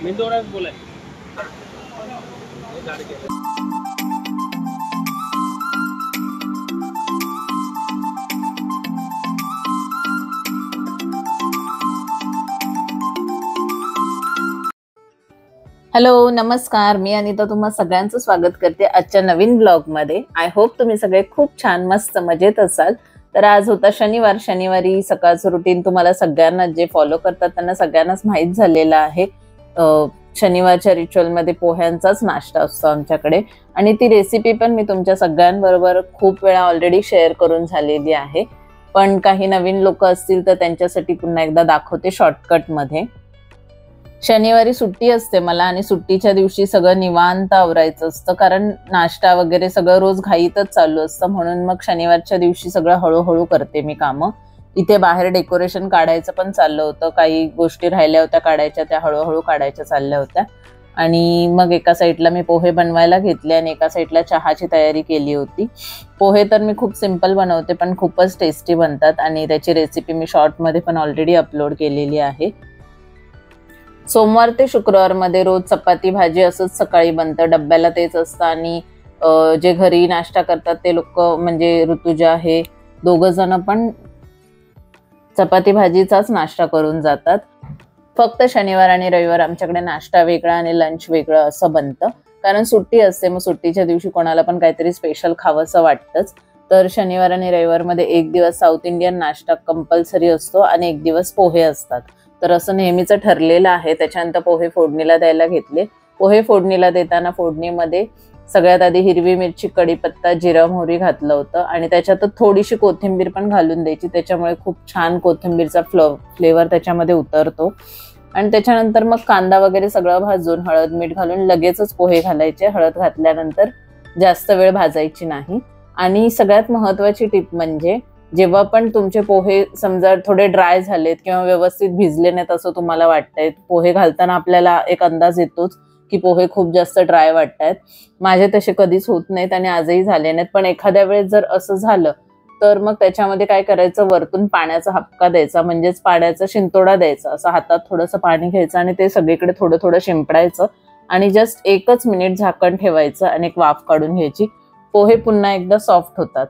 Hello, नमस्कार. मी अनिता तुम्हा सगळ्यांचं स्वागत करते आजच्या नवीन ब्लॉगमध्ये. आय होप तुम्ही सगळे खूप छान मस्त मजेत असाल. तर आज होता शनिवार. शनिवारी सकाळचं रुटीन तुम्हाला सगळ्यांना जे फॉलो करतात त्यांना सगळ्यांनाच माहीत झालेलं आहे. शनिवारच्या रिच्युअलमध्ये पोह्यांचाच नाश्ता असतो आमच्याकडे आणि ती रेसिपी पण मी तुमच्या सगळ्यांबरोबर खूप वेळा ऑलरेडी शेअर करून झालेली आहे. पण काही नवीन लोक असतील तर त्यांच्यासाठी पुन्हा एकदा दाखवते शॉर्टकटमध्ये. शनिवारी सुट्टी असते मला आणि सुट्टीच्या दिवशी सगळं निवांत आवरायचं असतं, कारण नाश्ता वगैरे सगळं रोज घाईतच चालू असतं. म्हणून मग शनिवारच्या दिवशी सगळं हळूहळू करते मी कामं. इथे बाहेर डेकोरेशन काढायचं पण चाललं होतं, काही गोष्टी राहिल्या होत्या काढायच्या, त्या हळूहळू काढायच्या चालल्या होत्या. आणि मग एका साईडला मी पोहे बनवायला घेतले आणि एका साईडला चहाची तयारी केली होती. पोहे तर मी खूप सिंपल बनवते पण खूपच टेस्टी बनतात आणि त्याची रेसिपी मी शॉर्टमध्ये पण ऑलरेडी अपलोड केलेली आहे. सोमवार ते शुक्रवारमध्ये रोज चपाती भाजी असंच सकाळी बनतं, डब्याला तेच असतं. आणि जे घरी नाश्ता करतात ते लोक म्हणजे ऋतुजा हे दोघं जण पण चपाती भाजीचाच नाश्ता करून जातात. फक्त शनिवार आणि रविवार आमच्याकडे नाश्ता वेगळा आणि लंच वेगळं असं बनतं, कारण सुट्टी असते. मग सुट्टीच्या दिवशी कोणाला पण काहीतरी स्पेशल खावंसं वाटतंच. तर शनिवार आणि रविवारमध्ये एक दिवस साऊथ इंडियन नाश्ता कंपल्सरी असतो आणि एक दिवस पोहे असतात. तर असं नेहमीचं ठरलेलं आहे. त्याच्यानंतर पोहे फोडणीला द्यायला घेतले. पोहे फोडणीला देताना फोडणीमध्ये सगळ्यात आधी हिरवी मिरची, कढीपत्ता, जिरं, मोहरी घातलं होतं आणि त्याच्यात थोडीशी कोथिंबीर पण घालून द्यायची. त्याच्यामुळे खूप छान कोथिंबीरचा फ्लेवर त्याच्यामध्ये उतरतो. आणि त्याच्यानंतर मग कांदा वगैरे सगळं भाजून हळद मीठ घालून लगेचच पोहे घालायचे. हळद घातल्यानंतर जास्त वेळ भाजायची नाही. आणि सगळ्यात महत्त्वाची टिप म्हणजे जेव्हा पण तुमचे पोहे समजा थोडे ड्राय झालेत किंवा व्यवस्थित भिजले नाहीत असं तुम्हाला वाटतंय, पोहे घालताना आपल्याला एक अंदाज येतोच की पोहे खूप जास्त ड्राय वाटतायत. माझे तसे कधीच होत नाहीत आणि आजही झाले नाहीत. पण एखाद्या वेळेस जर असं झालं तर मग त्याच्यामध्ये काय करायचं, वरतून पाण्याचा हपका द्यायचा, म्हणजेच पाण्याचा शिंतोडा द्यायचा. असं हातात थोडंसं पाणी घ्यायचं आणि ते सगळीकडे थोडं थोडं शिंपडायचं आणि जस्ट 1 मिनिट झाकण ठेवायचं आणि एक वाफ काढून घ्यायची. पोहे पुन्हा एकदा सॉफ्ट होतात.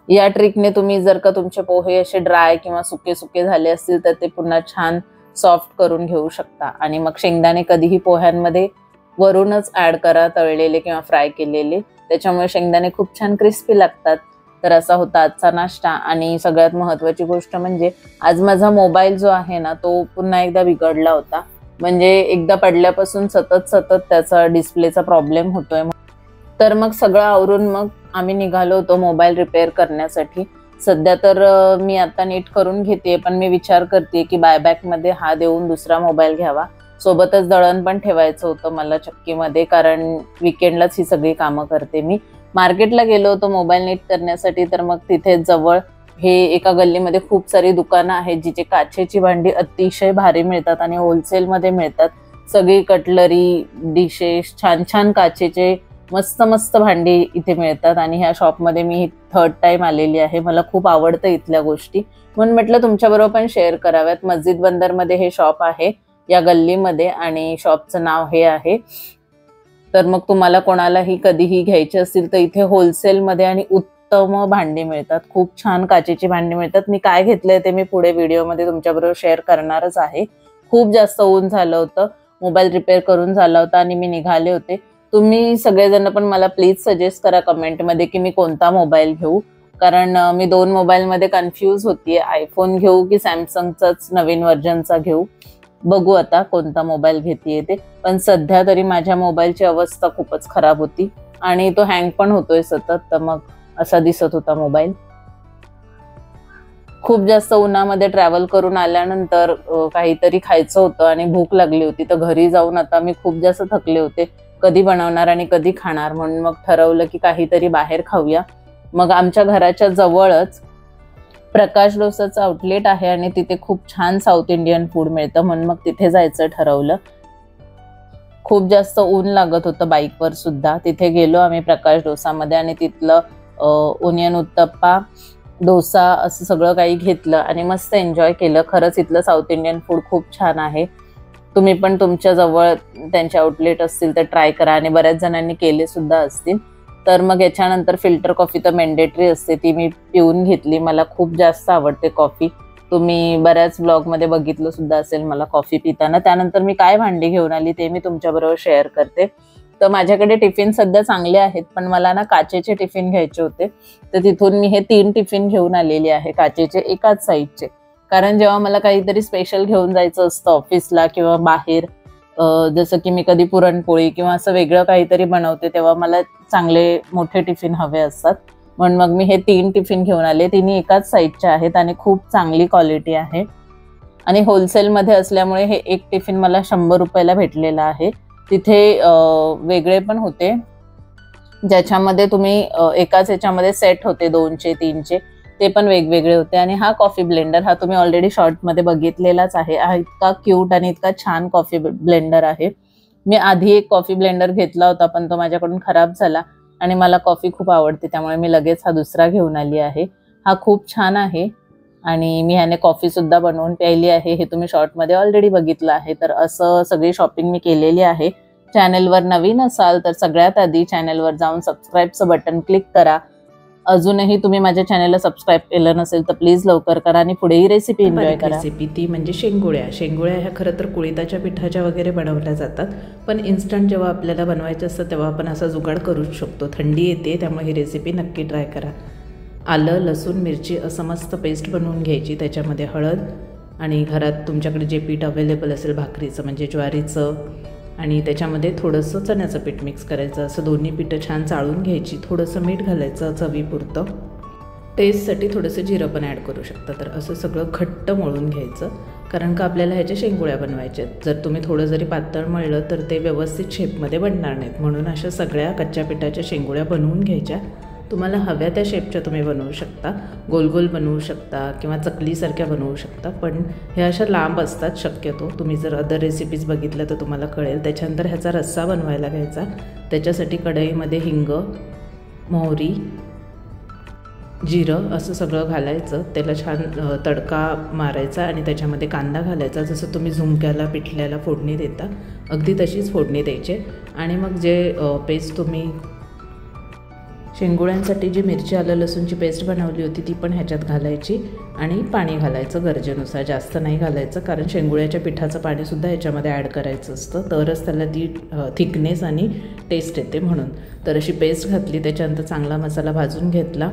या ट्रिकने तुम्ही जर का तुमचे पोहे असे ड्राय किंवा सुके सुके झाले असतील तर ते पुन्हा छान सॉफ्ट करून घेऊ शकता. आणि मग शेंगदाणे कधीही पोह्यांमध्ये वरूनच ऍड करा, तळलेले किंवा फ्राय केलेले. त्याच्यामुळे शेंगदाणे खूप छान क्रिस्पी लागतात. तर असा होता आजचा नाश्ता. आणि सगळ्यात महत्त्वाची गोष्ट म्हणजे आज माझा मोबाईल जो आहे ना तो पुन्हा एकदा बिघडला होता. म्हणजे एकदा पडल्यापासून सतत त्याचा डिस्प्लेचा प्रॉब्लेम होतोय. तर मग सगळं आवरून मग आम्ही निघालो होतो मोबाईल रिपेअर करण्यासाठी. सध्या तर मी आता नीट करून घेते, पण मी विचार करते की बायबॅकमध्ये हा देऊन दुसरा मोबाईल घ्यावा. सोबतच दळण पण ठेवायचं होतं मला चक्कीमध्ये, कारण विकेंडलाच ही सगळी कामं करते मी. मार्केटला गेलो होतो मोबाईल नीट करण्यासाठी. तर मग तिथे जवळ हे एका गल्लीमध्ये खूप सारी दुकानं आहेत जिचे काचेची भांडी अतिशय भारी मिळतात आणि होलसेलमध्ये मिळतात. सगळी कटलरी, डिशेस, छान छान काचेचे मस्त भांडी इथे मिळतात. आणि ह्या शॉपमध्ये मी 3rd टाइम आलेली आहे. मला खूप आवडतं इथल्या गोष्टी, म्हणून म्हटलं तुमच्याबरोबर पण शेअर कराव्यात. मस्जिद बंदरमध्ये हे शॉप आहे या गल्लीमध्ये आणि शॉपचं नाव हे आहे. तर मग तुम्हाला कोणालाही कधीही घ्यायचे असतील तर इथे होलसेलमध्ये आणि उत्तम भांडी मिळतात. खूप छान काचेची भांडी मिळतात. मी काय घेतलंय ते मी पुढे व्हिडिओमध्ये तुमच्याबरोबर शेअर करणारच आहे. खूप जास्त ऊन झालं होतं, मोबाईल रिपेअर करून झाला होता आणि मी निघाले होते. तुम्ही सगळेजण पण मला प्लीज सजेस्ट करा कमेंटमध्ये की मी कोणता मोबाईल घेऊ, कारण मी 2 मोबाईलमध्ये कन्फ्यूज होतीये. आयफोन घेऊ की सॅमसंगचाच नवीन व्हर्जनचा घेऊ, बघू आता कोणता मोबाईल घेतीये ते. पण सध्या तरी माझ्या मोबाईलची अवस्था खूपच खराब होती आणि तो हँग पण होतोय सतत. तर मग असा दिसत होता मोबाईल. खूप जास्त उन्हामध्ये ट्रॅव्हल करून आल्यानंतर काहीतरी खायचं होतं आणि भूक लागली होती. तर घरी जाऊन आता मी खूप जास्त थकले होते, कधी बनवणार आणि कधी खाणार, म्हणून मग ठरवलं की काहीतरी बाहेर खाऊया. मग आमच्या घराच्या जवळच प्रकाश डोसाचं आउटलेट आहे आणि तिथे खूप छान साऊथ इंडियन फूड मिळतं, म्हणून मग तिथे जायचं ठरवलं. खूप जास्त ऊन लागत होतं बाईकवर सुद्धा. तिथे गेलो आम्ही प्रकाश डोसामध्ये आणि तिथलं ओनियन उत्तप्पा, डोसा असं सगळं काही घेतलं आणि मस्त एन्जॉय केलं. खरंच इथलं साऊथ इंडियन फूड खूप छान आहे. तुम्ही पण तुमच्या जवळ त्यांचे आउटलेट असतील तर ट्राय करा, आणि बऱ्याच जणांनी केले सुद्धा असतील. तर मग याच्यानंतर फिल्टर कॉफी तर मॅन्डेटरी असते, ती मी पिऊन घेतली. मला खूप जास्त आवडते कॉफी. तुम्ही बऱ्याच ब्लॉगमध्ये बघितलं सुद्धा असेल मला कॉफी पिताना. त्यानंतर मी काय भांडी घेऊन आली ते मी तुमच्याबरोबर शेअर करते. तर माझ्याकडे टिफिन सध्या चांगले आहेत, पण मला ना काचेचे टिफिन घ्यायचे होते. तर तिथून मी हे 3 टिफिन घेऊन आलेले आहे, काचेचे, एकाच साईजचे. कारण जेव्हा मला काहीतरी स्पेशल घेऊन जायचं असतं ऑफिसला किंवा बाहेर, जसं की मी कधी पुरणपोळी किंवा असं वेगळं काहीतरी बनवते, तेव्हा मला चांगले मोठे टिफिन हवे असतात. म्हणून मग मी हे 3 टिफिन घेऊन आले. तिन्ही एकाच साईजचे आहेत आणि खूप चांगली क्वालिटी आहे. आणि होलसेलमध्ये असल्यामुळे हे एक टिफिन मला 100 रुपयाला भेटलेलं आहे. तिथे वेगळे पण होते, ज्याच्यामध्ये तुम्ही एकाच याच्यामध्ये सेट होते 2चे 3चे, ते पण वेगवेगळे होते. आणि हा कॉफी ब्लेंडर हा तुम्ही ऑलरेडी शॉर्टमध्ये बघितलेलाच आहे. हा इतका क्यूट आणि इतका छान कॉफी ब्लेंडर आहे. मी आधी एक कॉफी ब्लेंडर घेतला होता, पण तो माझ्याकडून खराब झाला आणि मला कॉफी खूप आवडते, त्यामुळे मी लगेच हा दुसरा घेऊन आली आहे. हा खूप छान आहे आणि मी ह्याने कॉफीसुद्धा बनवून प्यायली आहे. हे तुम्ही शॉर्टमध्ये ऑलरेडी बघितलं आहे. तर असं सगळी शॉपिंग मी केलेली आहे. चॅनलवर नवीन असाल तर सगळ्यात आधी चॅनलवर जाऊन सबस्क्राईबचं बटन क्लिक करा. अजूनही तुम्ही माझ्या चॅनलला सबस्क्राईब केलं नसेल तर प्लीज लवकर करा आणि पुढेही रेसिपी एन्जॉय करा. रेसिपी ती म्हणजे शेंगोळ्या. शेंगोळ्या ह्या खरं तर कुळिताच्या पिठाच्या वगैरे बनवल्या जातात, पण इन्स्टंट जेव्हा आपल्याला बनवायचं असतं तेव्हा आपण असा जुगाड करूच शकतो. थंडी येते त्यामुळे ही रेसिपी नक्की ट्राय करा. आलं, लसूण, मिरची असं मस्त पेस्ट बनवून घ्यायची. त्याच्यामध्ये हळद आणि घरात तुमच्याकडे जे पीठ अवेलेबल असेल भाकरीचं म्हणजे ज्वारीचं, आणि त्याच्यामध्ये थोडंसं चण्याचं पीठ मिक्स करायचं. असं दोन्ही पीठं छान चाळून घ्यायची. थोडंसं मीठ घालायचं चवीपुरतं. टेस्टसाठी थोडंसं जिरं पण ॲड करू शकता. तर असं सगळं घट्ट मळून घ्यायचं, कारण का आपल्याला ह्याच्या शेंगोळ्या बनवायच्या आहेत. जर तुम्ही थोडं जरी पातळ मळलं तर ते व्यवस्थित शेपमध्ये बनणार नाहीत. म्हणून अशा सगळ्या कच्च्या पिठाच्या शेंगोळ्या बनवून घ्यायच्या. तुम्हाला हव्या त्या शेपच्या तुम्ही बनवू शकता. गोल गोल बनवू शकता किंवा चकलीसारख्या बनवू शकता, पण ह्या अशा लांब असतात शक्यतो. तुम्ही जर अदर रेसिपीज बघितल्या तर तुम्हाला कळेल. त्याच्यानंतर ह्याचा रस्सा बनवायला घ्यायचा. त्याच्यासाठी कढईमध्ये हिंग, मोहरी, जिरं असं सगळं घालायचं. त्याला छान तडका मारायचा आणि त्याच्यामध्ये कांदा घालायचा. जसं तुम्ही झुणक्याला पिठल्याला फोडणी देता अगदी तशीच फोडणी द्यायची. आणि मग जे पेस्ट तुम्ही शेंगोळ्यांसाठी जी मिरची आलं लसूणची पेस्ट बनवली होती ती पण ह्याच्यात घालायची आणि पाणी घालायचं गरजेनुसार. जास्त नाही घालायचं, कारण शेंगोळ्याच्या पिठाचं पाणीसुद्धा ह्याच्यामध्ये ॲड करायचं असतं, तरच त्याला ती थिकनेस आणि टेस्ट येते म्हणून. तर अशी पेस्ट घातली. त्याच्यानंतर चांगला मसाला भाजून घेतला.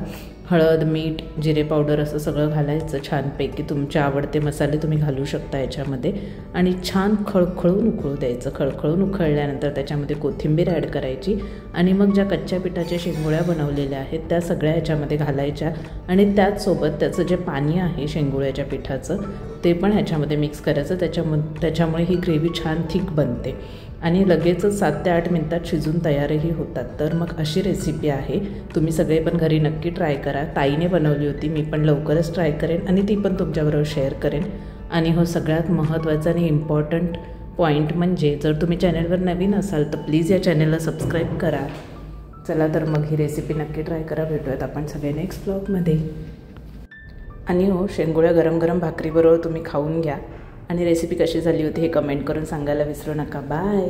हळद, मीठ, जिरे पावडर असं सगळं घालायचं छानपैकी. तुमचे आवडते मसाले तुम्ही घालू शकता याच्यामध्ये. आणि छान खळखळून उकळू द्यायचं. खळखळून उकळल्यानंतर त्याच्यामध्ये कोथिंबीर ॲड करायची आणि मग ज्या कच्च्या पिठाच्या शेंगोळ्या बनवलेल्या आहेत त्या सगळ्या ह्याच्यामध्ये घालायच्या. आणि त्याचसोबत त्याचं जे पाणी आहे शेंगोळ्याच्या पिठाचं ते पण ह्याच्यामध्ये मिक्स करायचं. त्याच्यामुळे ही ग्रेव्ही छान थिक बनते आणि लगेचच 7 ते 8 मिनटात शिजून तयारही होतात. तर मग अशी रेसिपी आहे. तुम्ही सगळे पण घरी नक्की ट्राय करा. ताईने बनवली होती, मी पण लवकरच ट्राय करेन आणि ती पण तुमच्याबरोबर शेअर करेन. आणि हो, सगळ्यात महत्त्वाचा आणि इम्पॉर्टंट पॉईंट म्हणजे जर तुम्ही चॅनलवर नवीन असाल तर प्लीज या चॅनलला सबस्क्राईब करा. चला तर मग ही रेसिपी नक्की ट्राय करा. भेटूयात आपण सगळे नेक्स्ट ब्लॉगमध्ये. आणि हो, शेंगोळ्या गरम गरम भाकरीबरोबर तुम्ही खाऊन घ्या आणि रेसिपी कशी झाली होती हे कमेंट करून सांगायला विसरू नका. बाय.